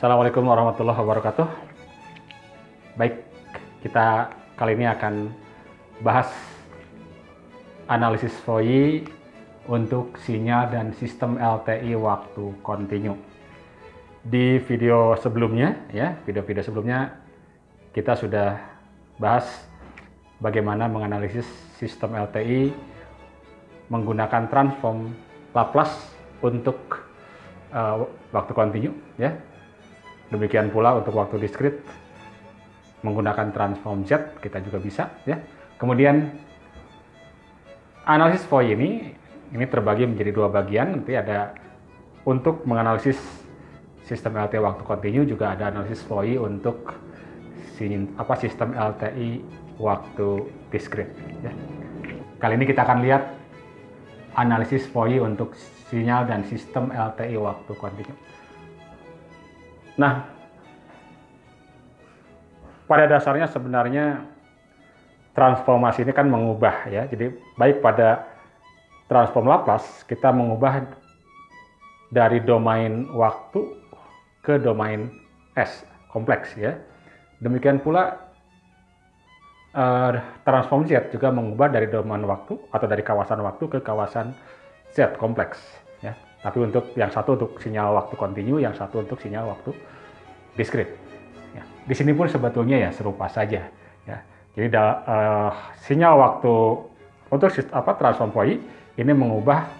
Assalamualaikum warahmatullahi wabarakatuh. Baik, kita kali ini akan bahas analisis FOI untuk sinyal dan sistem LTI waktu kontinu. Di video sebelumnya, video-video sebelumnya kita sudah bahas bagaimana menganalisis sistem LTI menggunakan transform Laplace untuk waktu kontinu, ya. Demikian pula untuk waktu diskrit menggunakan transform Z kita juga bisa, ya. Kemudian analisis FOI ini terbagi menjadi dua bagian. Nanti ada untuk menganalisis sistem LTI waktu kontinu, juga ada analisis FOI untuk sistem LTI waktu diskrit, ya. Kali ini kita akan lihat analisis FOI untuk sinyal dan sistem LTI waktu kontinu. Nah, pada dasarnya sebenarnya transformasi ini kan mengubah, ya. Jadi baik pada transform Laplace kita mengubah dari domain waktu ke domain S kompleks, ya. Demikian pula transform Z juga mengubah dari domain waktu atau dari kawasan waktu ke kawasan Z kompleks, ya. Tapi untuk yang satu untuk sinyal waktu kontinu, yang satu untuk sinyal waktu diskrit. Ya. Di sini pun sebetulnya ya serupa saja, ya. Jadi sinyal waktu untuk transform FOI ini mengubah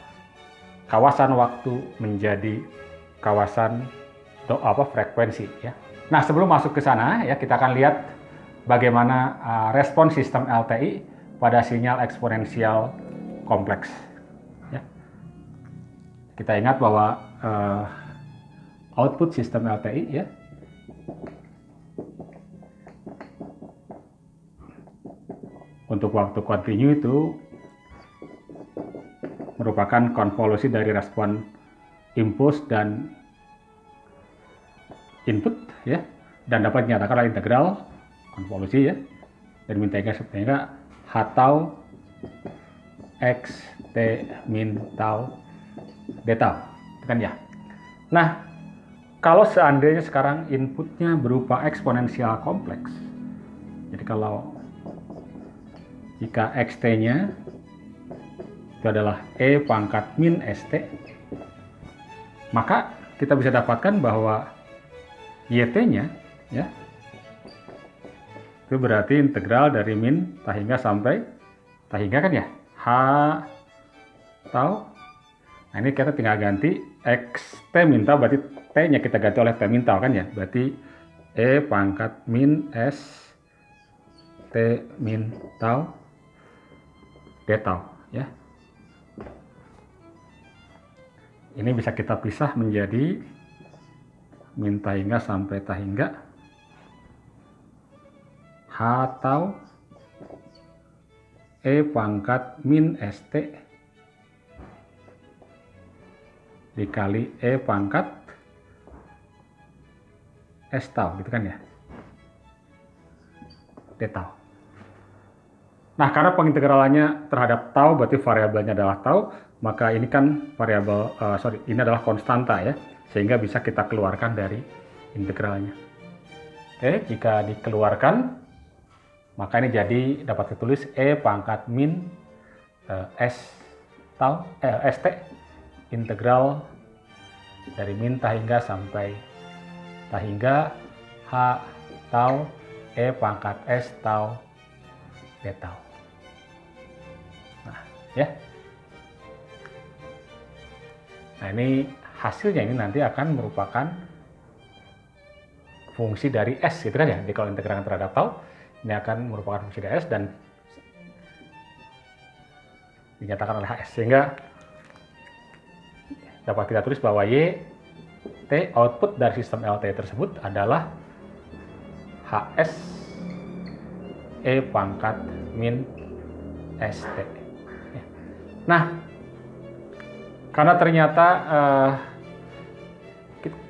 kawasan waktu menjadi kawasan frekuensi, ya. Nah, sebelum masuk ke sana, ya, kita akan lihat bagaimana respon sistem LTI pada sinyal eksponensial kompleks. Ya. Kita ingat bahwa output sistem LTI, ya, untuk waktu kontinu itu merupakan konvolusi dari respon impuls dan input, ya, dan dapat dinyatakan oleh integral konvolusi, ya, dan sehingga H tau X T min tau D tau, kan, ya. Nah, kalau seandainya sekarang inputnya berupa eksponensial kompleks, jadi jika xt-nya itu adalah e pangkat min st, maka kita bisa dapatkan bahwa yt-nya, ya, itu berarti integral dari min tahingga sampai tahingga, kan, ya, h tau. Nah, ini kita tinggal ganti xt min tau, berarti t-nya kita ganti oleh t min tau, kan, ya, berarti e pangkat min s t min tau d tau, ya. Ini bisa kita pisah menjadi min tahingga sampai tahingga h tau e pangkat min st dikali e pangkat s tau, gitu, kan, ya, d tau. Nah, karena pengintegralannya terhadap tau berarti variabelnya adalah tau, maka ini kan ini adalah konstanta, ya, sehingga bisa kita keluarkan dari integralnya. Oke, jika dikeluarkan maka ini jadi dapat ditulis e pangkat min st integral dari min tahingga sampai tahingga h tau e pangkat s tau d tau. Nah, ya. Nah, ini hasilnya ini nanti akan merupakan fungsi dari S, gitu, kan, ya. Jadi kalau integralkan terhadap tau, ini akan merupakan fungsi dari S dan dinyatakan oleh HS, sehingga dapat kita tulis bahwa YT output dari sistem LTI tersebut adalah HS E pangkat min ST. Nah, karena ternyata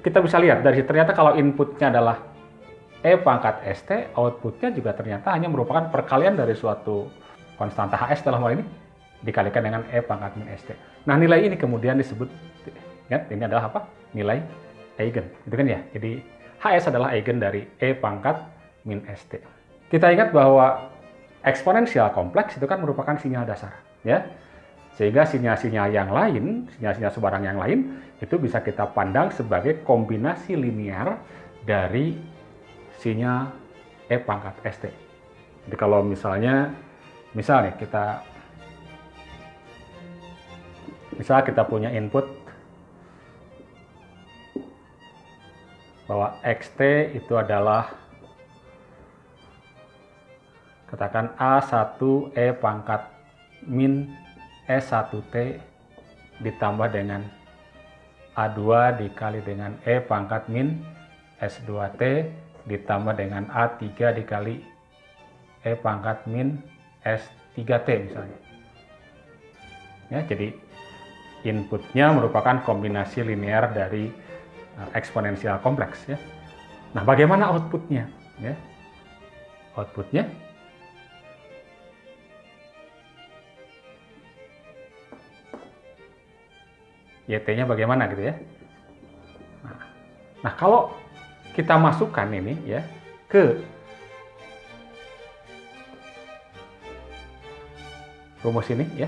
kita bisa lihat dari ternyata kalau inputnya adalah E pangkat ST, outputnya juga ternyata hanya merupakan perkalian dari suatu konstanta HS dalam hal ini dikalikan dengan E pangkat min ST. Nah, nilai ini kemudian disebut, kan, ini adalah apa? Nilai eigen, gitu, kan, ya. Jadi Hs adalah eigen dari E pangkat min St. Kita ingat bahwa eksponensial kompleks itu kan merupakan sinyal dasar, ya. Sehingga sinyal-sinyal yang lain, sinyal-sinyal sebarang yang lain, itu bisa kita pandang sebagai kombinasi linear dari sinyal E pangkat St. Jadi kalau misalnya kita punya input bahwa xt itu adalah katakan A1E pangkat min S1T ditambah dengan A2 dikali dengan E pangkat min S2T ditambah dengan A3 dikali E pangkat min S3T misalnya. Ya, jadi inputnya merupakan kombinasi linear dari eksponensial kompleks, ya. Nah, bagaimana outputnya? Ya, outputnya YT-nya bagaimana gitu ya. Nah, kalau kita masukkan ini ya ke rumus ini ya,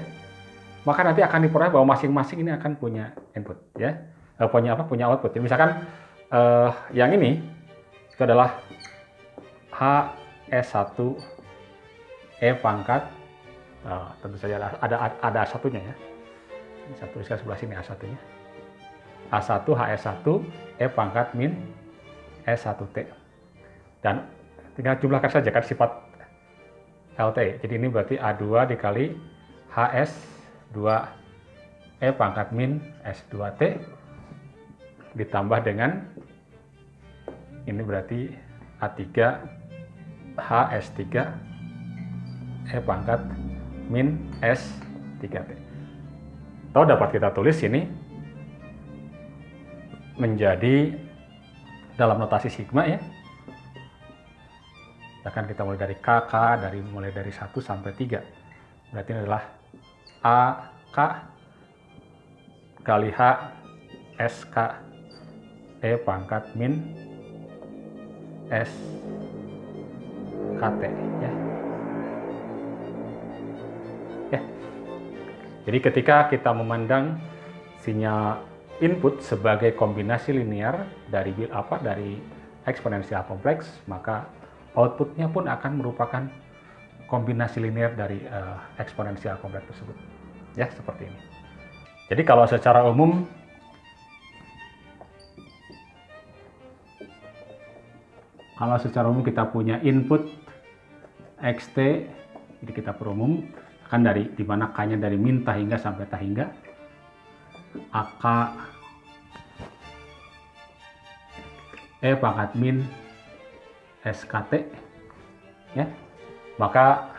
maka nanti akan diperoleh bahwa masing-masing ini akan punya input ya, punya output. Jadi misalkan yang ini itu adalah HS1E pangkat, tentu saja ada satunya ya. Ini satu sebelah sini A1-nya. A1 HS1 E pangkat min S1T. Dan tinggal jumlahkan saja kan sifat LT. Jadi ini berarti A2 dikali HS2 E pangkat min S2T ditambah dengan ini berarti A3 HS3 E pangkat min S3T. Atau dapat kita tulis ini menjadi dalam notasi sigma ya. Akan kita mulai dari KK, mulai dari 1 sampai 3. Berarti ini adalah AK kali H SK E pangkat min SKT ya. Jadi ketika kita memandang sinyal input sebagai kombinasi linear dari eksponensial kompleks, maka outputnya pun akan merupakan kombinasi linear dari eksponensial kompleks tersebut. Ya, seperti ini. Jadi kalau secara umum kita punya input xt, jadi kita perumum kan dari dimana k-nya dari min tahingga sampai tahingga, ak E pangkat min SKT ya, maka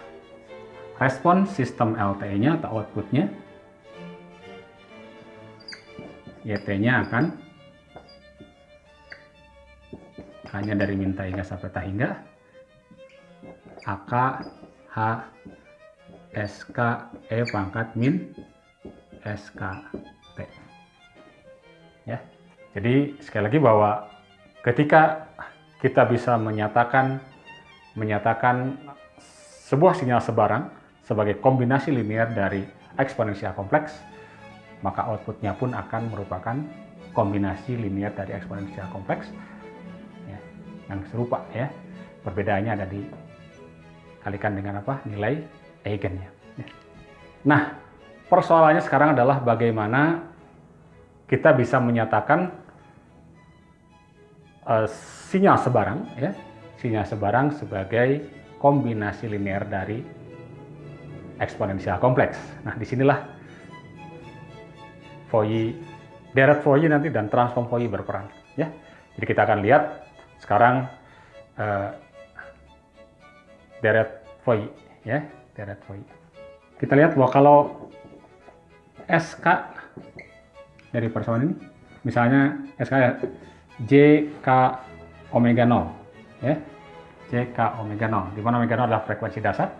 respon sistem LTE-nya atau outputnya YT-nya akan k-nya dari min tahingga sampai tahingga, AK H SK E pangkat min SKT ya. Jadi sekali lagi bahwa ketika kita bisa menyatakan sebuah sinyal sebarang sebagai kombinasi linear dari eksponensial kompleks, maka outputnya pun akan merupakan kombinasi linear dari eksponensial kompleks ya, yang serupa ya. Perbedaannya ada dikalikan dengan apa? Nilai eigennya. Nah, persoalannya sekarang adalah bagaimana kita bisa menyatakan sinyal sebarang sebagai kombinasi linear dari eksponensial kompleks. Nah, disinilah Dirac Fourier nanti dan transform Fourier berperan. Ya, jadi kita akan lihat sekarang Dirac Fourier, ya. Kita lihat bahwa kalau SK dari persamaan ini, misalnya SK JK omega 0, ya, JK omega 0, di mana omega 0 adalah frekuensi dasar,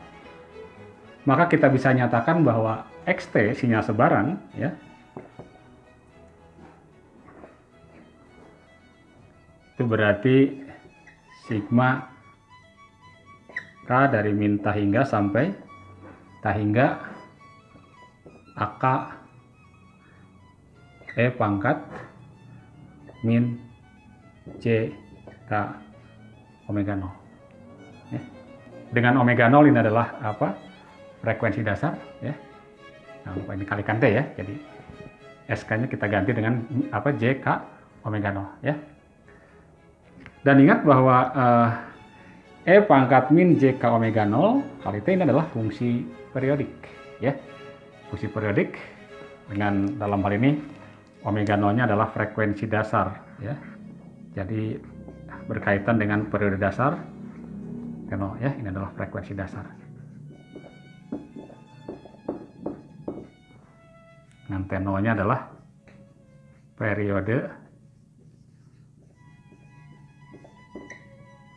maka kita bisa nyatakan bahwa XT sinyal sebarang, ya, Itu berarti sigma K dari min tahingga sampai tahingga AK E pangkat min C K omega 0. Ya. Dengan omega 0 ini adalah apa? Frekuensi dasar, ya. Nah, lupa ini kalikan T ya. Jadi SK-nya kita ganti dengan apa? J K omega 0, ya. Dan ingat bahwa E pangkat min J K omega 0 kali T ini adalah fungsi periodik, ya. Fungsi periodik dengan dalam hal ini omega 0-nya adalah frekuensi dasar, ya. Jadi berkaitan dengan periode dasar T0, ya. Ini adalah frekuensi dasar. Dengan T0-nya adalah periode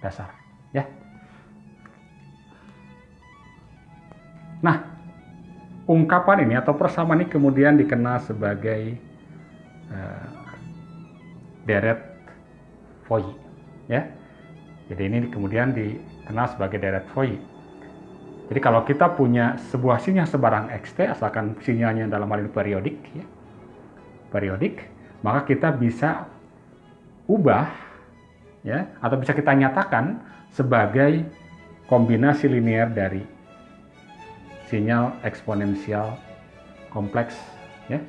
dasar, ya. Nah, ungkapan ini atau persamaan ini kemudian dikenal sebagai deret Fourier, ya. Jadi ini kemudian dikenal sebagai deret Fourier. Jadi kalau kita punya sebuah sinyal sebarang xt, asalkan sinyalnya dalam hal ini periodik, ya, periodik, maka kita bisa ubah, ya, atau bisa kita nyatakan sebagai kombinasi linear dari sinyal eksponensial kompleks, ya,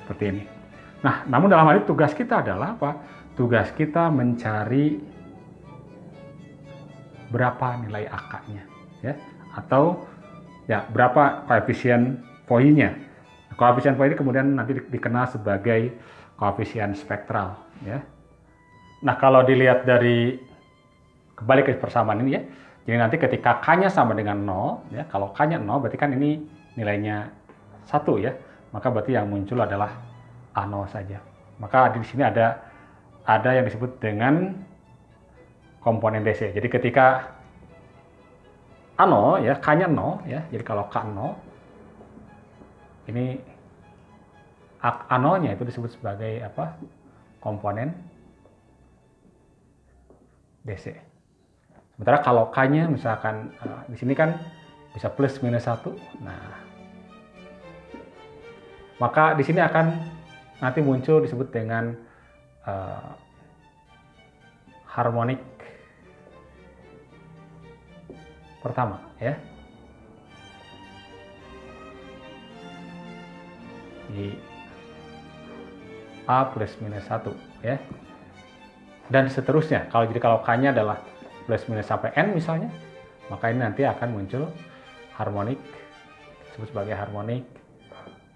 seperti ini. Nah, namun dalam hal ini tugas kita adalah apa? Tugas kita mencari berapa nilai AK-nya, ya, atau ya berapa koefisien Fourier-nya. Koefisien Fourier kemudian nanti dikenal sebagai koefisien spektral, ya. Nah, kalau dilihat dari kembali ke persamaan ini, ya. Jadi nanti ketika K-nya sama dengan 0, ya, kalau K-nya 0 berarti kan ini nilainya 1, ya. Maka berarti yang muncul adalah A0 saja. Maka di sini ada yang disebut dengan komponen DC. Jadi ketika A0, ya, K-nya 0, ya. Jadi kalau K 0, ini A0-nya itu disebut sebagai apa? Komponen DC. Sementara kalau K-nya misalkan di sini kan bisa plus minus 1. Nah, maka di sini akan nanti muncul disebut dengan harmonik pertama, ya. Di A plus minus 1, ya. Dan seterusnya. Kalau K-nya adalah plus minus sampai N misalnya, maka ini nanti akan muncul harmonik, disebut sebagai harmonik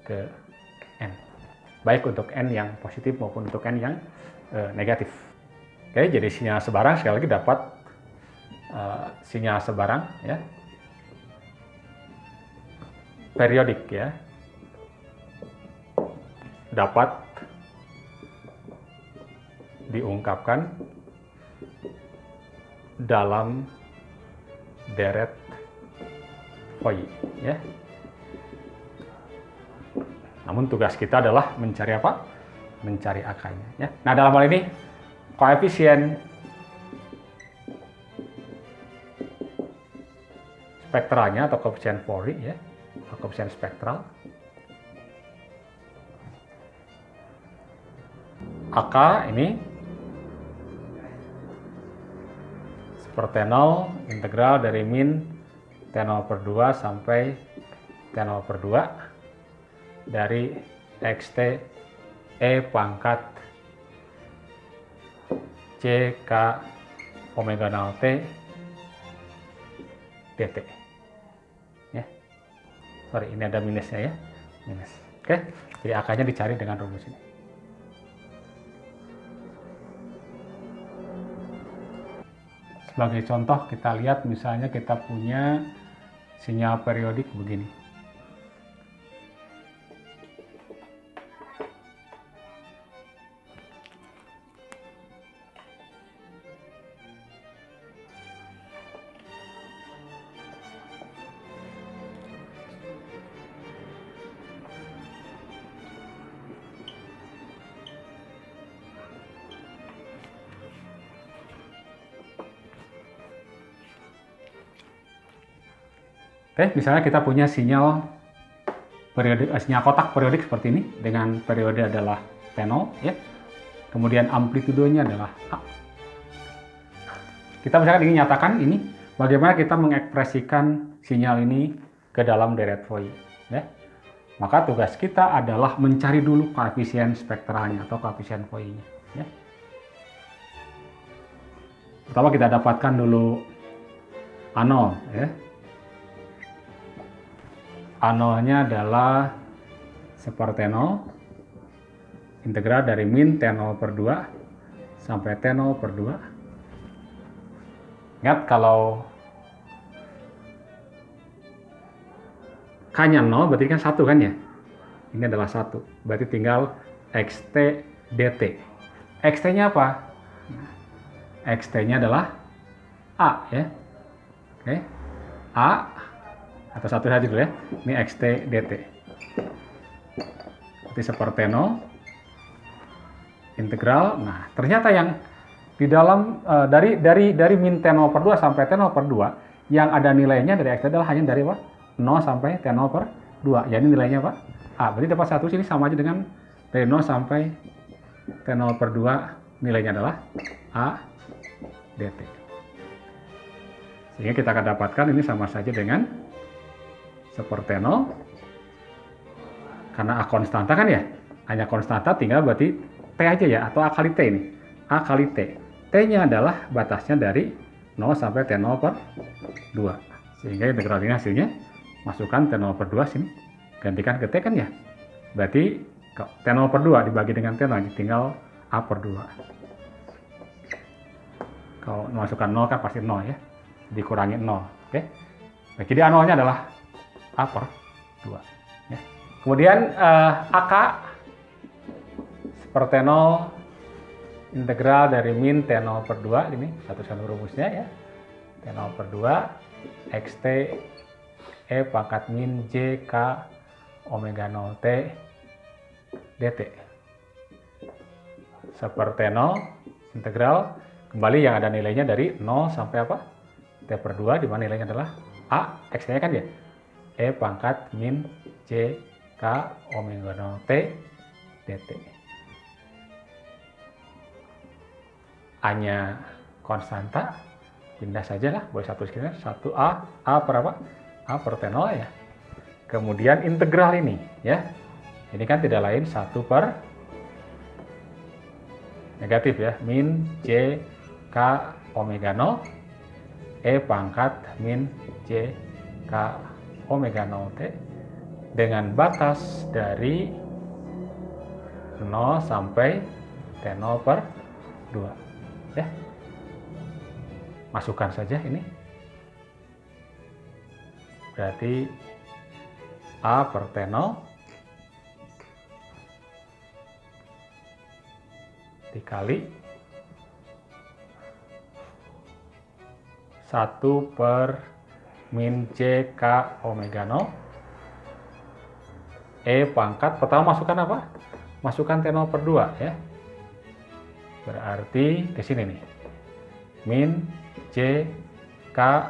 ke N. Baik untuk N yang positif maupun untuk N yang negatif. Oke, jadi sinyal sebarang sekali lagi dapat sinyal sebarang, ya, periodik, ya, dapat diungkapkan dalam deret Fourier, ya. Namun tugas kita adalah mencari apa? Mencari AK-nya, ya. Nah, dalam hal ini koefisien spektralnya atau koefisien Fourier, ya, atau koefisien spektral AK ini seperti T0 integral dari min T0/2 sampai T0/2 dari xt E pangkat C K omega 0 T dt, ya. Sorry, ini ada minusnya, ya, minus. Oke, jadi AK-nya dicari dengan rumus ini. Sebagai contoh kita lihat misalnya kita punya sinyal periodik begini. Oke, misalnya kita punya sinyal sinyal kotak periodik seperti ini dengan periode adalah T0 ya. Kemudian amplitudenya adalah A. Kita misalkan ingin nyatakan ini bagaimana kita mengekspresikan sinyal ini ke dalam deret Fourier ya. Maka tugas kita adalah mencari dulu koefisien spektralnya atau koefisien Fourier-nya ya. Pertama kita dapatkan dulu A0 ya. A0-nya adalah seperti T0 integral dari min T0 per 2 sampai T0 per 2. Ingat kalau K-nya 0 berarti kan 1 kan ya. Ini adalah 1. Berarti tinggal XT dt. XT-nya apa? XT-nya adalah A ya. Oke. A atau satu saja dulu ya. Ini XT dt. Berarti seperti 0 integral. Nah, ternyata yang di dalam dari min T0 per 2 sampai T0 per 2 yang ada nilainya dari XT adalah hanya dari apa? 0 sampai T0 per 2. Ya, ini nilainya apa? A. Berarti dapat satu sini sama aja dengan dari 0 sampai T0 per 2 nilainya adalah A dt. Sehingga kita akan dapatkan ini sama saja dengan seperti 0 karena A konstanta kan ya, hanya konstanta tinggal berarti T aja ya, atau A kali T ini, A kali T. T-nya adalah batasnya dari 0 sampai T0 per 2. Sehingga integral ini hasilnya masukkan T0 per 2 sini, gantikan ke T kan ya. Berarti T0 per 2 dibagi dengan T0 tinggal A per 2. Kalau masukkan 0 kan pasti 0 ya, dikurangi 0. Oke. Nah, jadi A0-nya adalah A per 2 ya. Kemudian AK seperti 0 integral dari min T0 per 2 ini satu-satu rumusnya ya. T0 per 2 XT E pangkat min J K omega 0 T dt. Seperti 0 integral kembali yang ada nilainya dari 0 sampai apa? T per 2 di mana nilainya adalah A, X-nya kan ya? E pangkat min J K omega 0 T dt. A-nya konstanta, pindah saja lah, boleh satu sekitar, 1A, A per apa? A per T0 ya. Kemudian integral ini ya, ini kan tidak lain 1 per negatif ya, min J K omega 0 E pangkat min J K omega 0 T dengan batas dari 0 sampai T0 per 2 ya. Masukkan saja ini, berarti A per T0 dikali 1 per min J K omega 0 E pangkat, pertama masukkan apa? Masukkan T0 per 2 ya. Berarti di sini nih. Min J K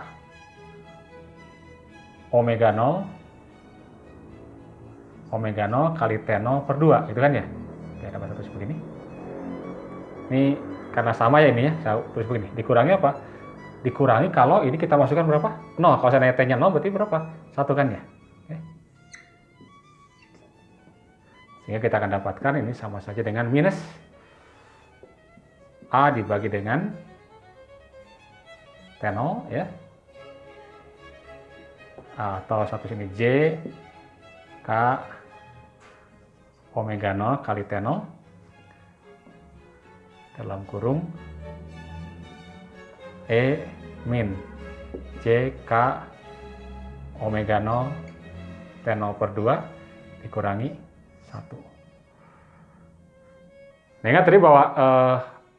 omega 0 kali T0 per 2 gitu kan ya. Oke, dapat terus begini. Ini karena sama ya ini ya, saya tulis begini. Dikurangi apa? Dikurangi kalau ini kita masukkan berapa? 0. Kalau saya T-nya 0 berarti berapa? 1 kan ya. Oke. Sehingga kita akan dapatkan ini sama saja dengan minus A dibagi dengan T0 ya. Atau satu sini J K omega 0 kali T0 dalam kurung E min J K omega 0 T0 per 2 dikurangi 1. Nah, ingat tadi bahwa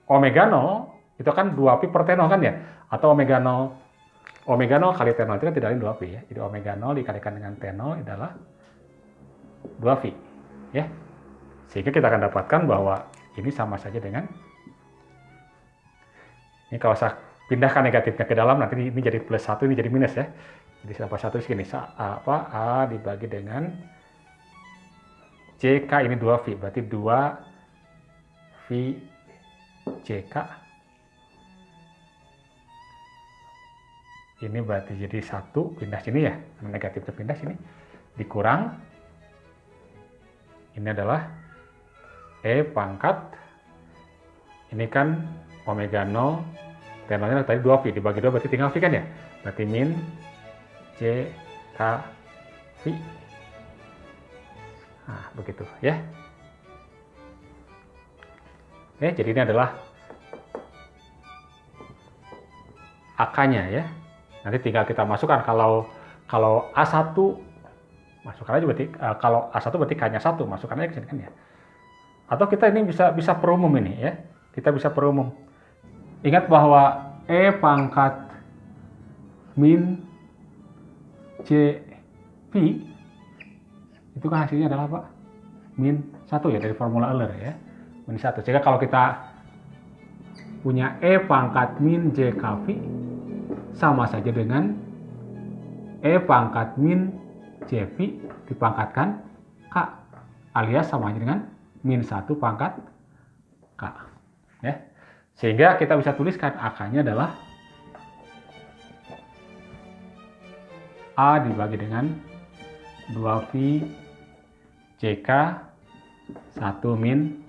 omega 0 itu kan 2pi per T0 kan ya, atau omega 0 kali T0 itu kan tidak lain 2pi ya. Jadi omega 0 dikalikan dengan T0 adalah 2pi ya. Sehingga kita akan dapatkan bahwa ini sama saja dengan ini, kalau saya pindahkan negatifnya ke dalam nanti ini jadi plus 1, ini jadi minus ya. Jadi dapat 1 segini, A dibagi dengan JK ini 2V, berarti 2V JK. Ini berarti jadi 1 pindah sini ya, negatif terpindah sini, dikurang. Ini adalah E pangkat, ini kan omega 0, T0-nya tadi 2V, dibagi 2 berarti tinggal V kan ya? Berarti min JK V. Nah, begitu ya. Oke, jadi ini adalah AK-nya ya. Nanti tinggal kita masukkan kalau A1 masukkan aja berarti kalau A1 berarti K-nya 1, masukkan aja ke sini kan ya. Atau kita ini bisa perumum ini ya. Kita bisa perumum. Ingat bahwa E pangkat min J P itu kan hasilnya adalah apa? Min 1 ya, dari formula Euler ya. Min 1. Sehingga kalau kita punya E pangkat min JKV sama saja dengan E pangkat min JP dipangkatkan K, alias sama aja dengan min 1 pangkat K. Ya. Sehingga kita bisa tuliskan AK-nya adalah A dibagi dengan 2V JK 1 min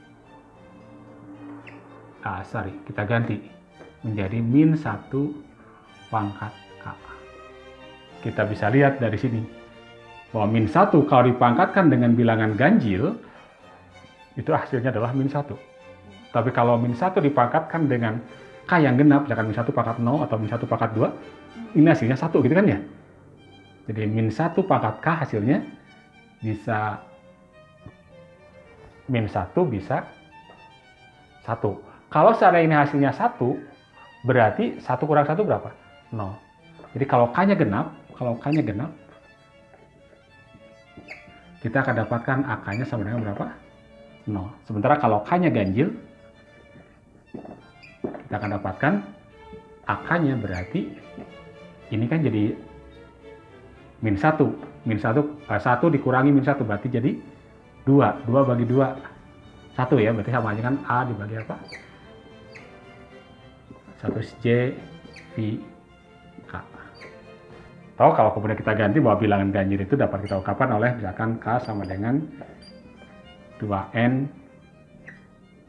kita ganti menjadi min 1 pangkat K. Kita bisa lihat dari sini bahwa min 1 kalau dipangkatkan dengan bilangan ganjil itu hasilnya adalah min 1. Tapi kalau min 1 dipangkatkan dengan K yang genap, misalkan min 1 pangkat 0 atau min 1 pangkat 2, ini hasilnya 1 gitu kan ya. Jadi min 1 pangkat K hasilnya bisa min 1 bisa 1. Kalau seandainya ini hasilnya 1, berarti 1 kurang 1 berapa? 0. Jadi kalau K-nya genap, kita akan dapatkan AK-nya sama dengan berapa? 0. Sementara kalau K-nya ganjil, kita akan dapatkan AK-nya berarti ini kan jadi min 1. Min 1 dikurangi min 1 berarti jadi 2. 2 bagi 2 1 ya, berarti sama aja kan A dibagi apa? 1J V K. Atau kalau kemudian kita ganti bahwa bilangan ganjil itu dapat kita ungkapkan oleh misalkan K sama dengan 2N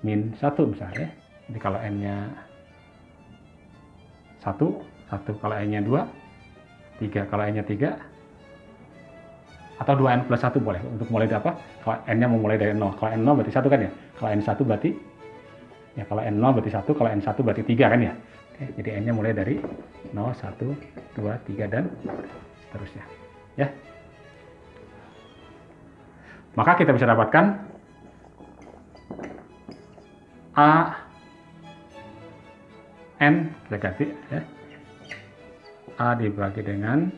min 1 misalnya. Jadi kalau N-nya 1, kalau N-nya 2, 3, kalau N-nya 3, atau 2N plus 1 boleh. Untuk mulai dari apa? Kalau N-nya mau mulai dari 0. Kalau N0 berarti 1 kan ya? Kalau N1 berarti, ya kalau N0 berarti 1, kalau N1 berarti 3 kan ya? Oke, jadi N-nya mulai dari 0, 1, 2, 3, dan seterusnya. Ya. Maka kita bisa dapatkan A N, kita ganti ya. A dibagi dengan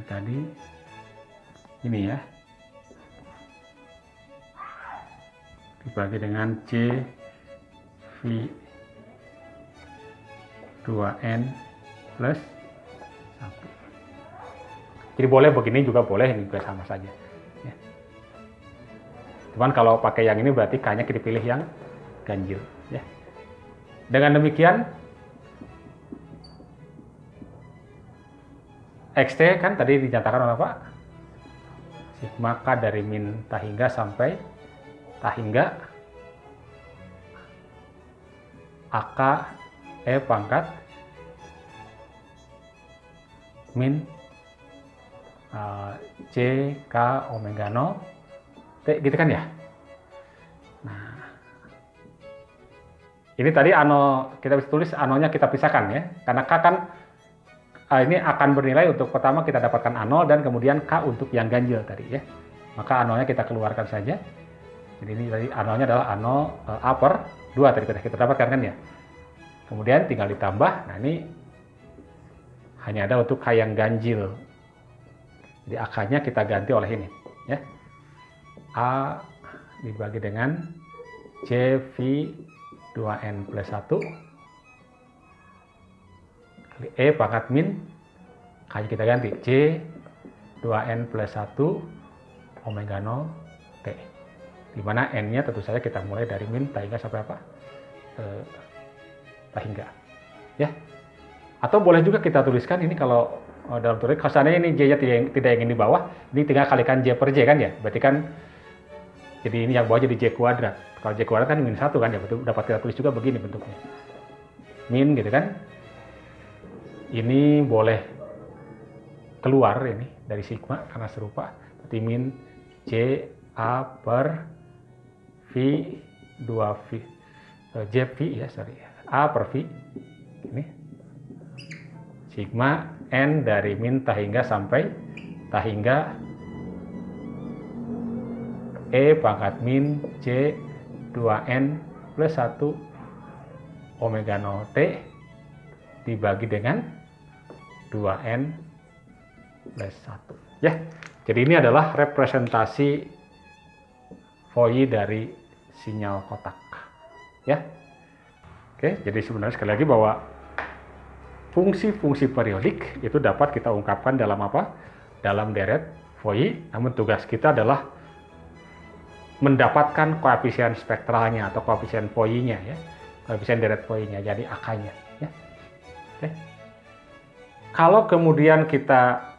tadi ini ya, dibagi dengan C V 2N plus 1. Jadi boleh begini juga boleh, ini juga sama saja ya. Cuman kalau pakai yang ini berarti K-nya kita pilih yang ganjil ya. Dengan demikian XT kan tadi dinyatakan oleh Pak, sigma K dari min tahingga sampai tahingga AK E pangkat min J K omega 0 T gitu kan ya. Nah, ini tadi ano kita bisa tulis anonya kita pisahkan ya, karena K kan ini akan bernilai untuk pertama kita dapatkan A0 dan kemudian K untuk yang ganjil tadi ya. Maka A0-nya kita keluarkan saja. Jadi ini tadi A0-nya adalah A0 A per 2 tadi kita dapatkan kan ya. Kemudian tinggal ditambah. Nah ini hanya ada untuk K yang ganjil. Jadi AK-nya kita ganti oleh ini ya. A dibagi dengan JV 2N plus 1 E pangkat min, K-nya kita ganti, J 2N plus 1 omega 0 T. Dimana N-nya tentu saja kita mulai dari min tahingga sampai apa? Tahingga. Ya. Atau boleh juga kita tuliskan ini kalau dalam tulis, kalau seandainya ini J-nya tidak ingin di bawah, ini tinggal kalikan J per J kan ya. Berarti kan, jadi ini yang bawah jadi J kuadrat. Kalau J kuadrat kan min 1 kan ya, betul, dapat kita tulis juga begini bentuknya. Min gitu kan. Ini boleh keluar ini dari sigma karena serupa. Berarti min J A per V 2V JV ya, sorry. A per V ini sigma N dari min tahingga sampai tahingga E pangkat min J 2N plus 1 omega 0 T dibagi dengan 2N plus 1. Ya, jadi ini adalah representasi Fourier dari sinyal kotak. Ya, oke, jadi sebenarnya sekali lagi bahwa fungsi-fungsi periodik itu dapat kita ungkapkan dalam apa? Dalam deret Fourier, namun tugas kita adalah mendapatkan koefisien spektralnya atau koefisien Fourier-nya ya. Koefisien deret Fourier-nya, jadi AK-nya ya. Oke. Kalau kemudian kita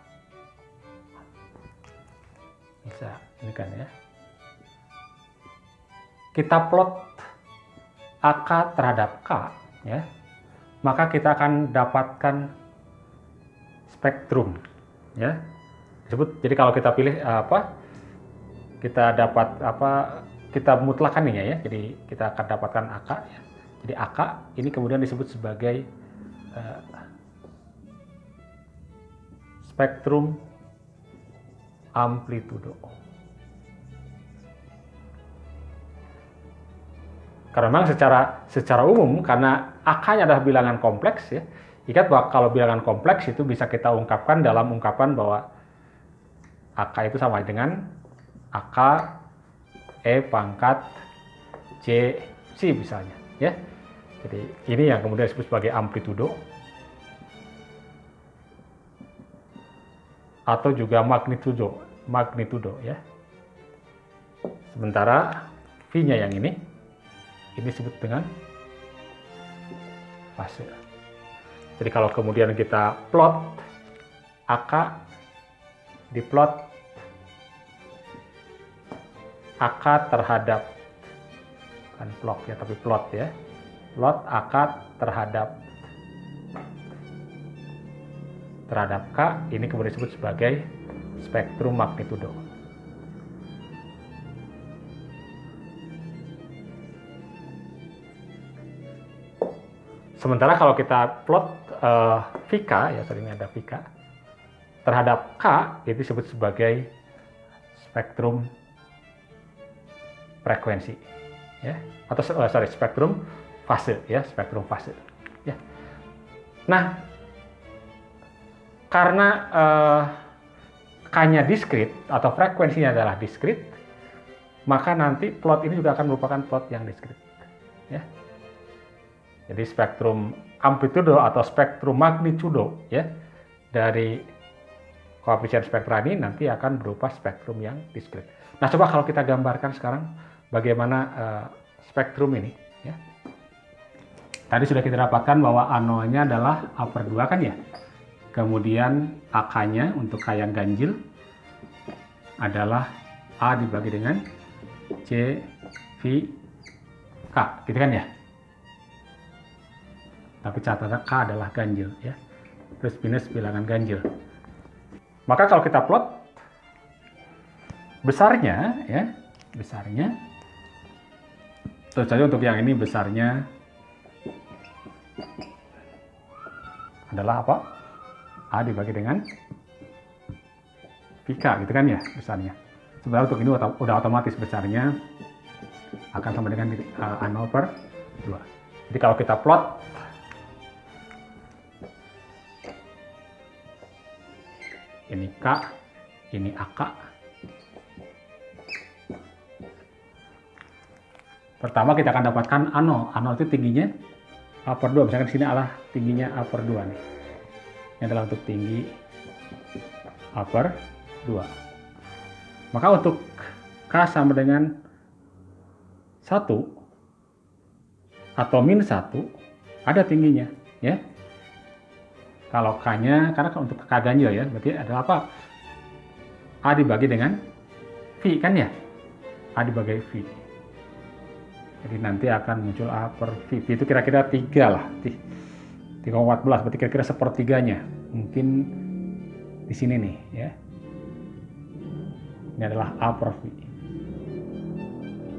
bisa ini kan ya. Kita plot AK terhadap K ya. Maka kita akan dapatkan spektrum ya. Disebut, jadi kalau kita pilih kita dapat kita mutlakkan ini ya. Jadi kita akan dapatkan AK ya. Jadi AK ini kemudian disebut sebagai spektrum amplitudo. Karena memang secara umum, karena AK-nya adalah bilangan kompleks ya. Ingat bahwa kalau bilangan kompleks itu bisa kita ungkapkan dalam ungkapan bahwa AK itu sama dengan AK E pangkat J C misalnya ya. Jadi ini yang kemudian disebut sebagai amplitudo atau juga magnitudo ya. Sementara V-nya yang ini disebut dengan fase. Jadi kalau kemudian kita plot AK, diplot AK terhadap, kan plot ya, tapi plot ya, plot AK terhadap K, ini kemudian disebut sebagai spektrum magnitudo. Sementara kalau kita plot VK, ya sorry ini ada VK, terhadap K, itu disebut sebagai spektrum frekuensi, ya, atau spektrum fase, ya, spektrum fase, ya. Nah, karena K-nya diskrit atau frekuensinya adalah diskrit, maka nanti plot ini juga akan merupakan plot yang diskrit, ya. Jadi spektrum amplitudo atau spektrum magnitudo ya dari koefisien spektra ini nanti akan berupa spektrum yang diskrit. Nah, coba kalau kita gambarkan sekarang bagaimana spektrum ini ya. Tadi sudah kita dapatkan bahwa A0-nya adalah A per 2 kan ya. Kemudian AK-nya untuk K yang ganjil adalah A dibagi dengan J V K, gitu kan ya. Tapi catatan K adalah ganjil ya, plus minus bilangan ganjil. Maka kalau kita plot besarnya ya, besarnya tentu saja untuk yang ini besarnya adalah apa? A dibagi dengan VK, gitu kan ya besarnya. Sebenarnya untuk ini udah otomatis besarnya akan sama dengan A0 per 2. Jadi kalau kita plot ini K, ini AK. Pertama kita akan dapatkan A0. A0 itu tingginya A per 2. Misalkan sini adalah tingginya A per 2 nih. Ini adalah untuk tinggi upper 2. Maka untuk K sama dengan 1 atau min 1 ada tingginya, ya. Kalau K-nya, karena untuk K ganjil ya, berarti adalah apa? A dibagi dengan V kan ya? A dibagi V. Jadi nanti akan muncul A per V. V itu kira-kira 3 lah. 3,14 berarti kira-kira sepertiganya. Mungkin di sini nih ya. Ini adalah A per V.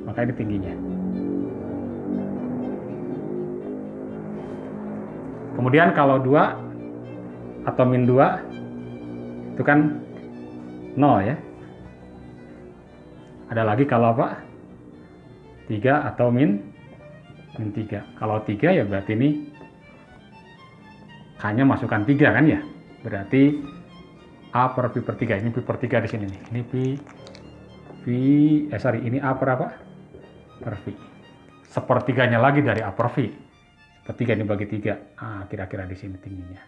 Maka ini tingginya. Kemudian kalau 2 atau min 2 itu kan 0 ya. Ada lagi kalau apa? 3 atau min 3. Kalau 3 ya berarti ini K-nya masukkan 3 kan ya. Berarti A per Pi per 3. Ini Pi per 3 di sini nih. Ini ini A per apa? Per V. Sepertiganya lagi dari A per V. Sepertiga ini bagi 3. Kira-kira di sini tingginya.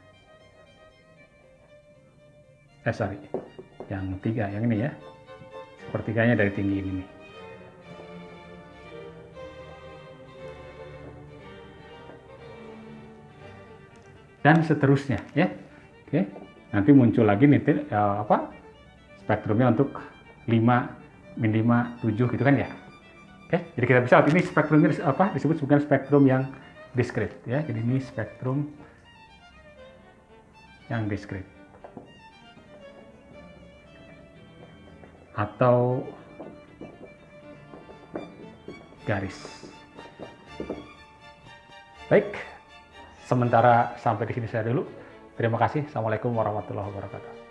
Yang 3, yang ini ya. Sepertiganya dari tinggi ini nih. Dan seterusnya ya. Oke. Nanti muncul lagi nih spektrumnya untuk 5, min 5, 7 gitu kan ya. Oke, jadi kita bisa ini spektrumnya disebut sebagai spektrum yang diskrit ya. Jadi ini spektrum yang diskrit. Atau garis. Baik, sementara sampai di sini saya dulu. Terima kasih. Assalamualaikum warahmatullahi wabarakatuh.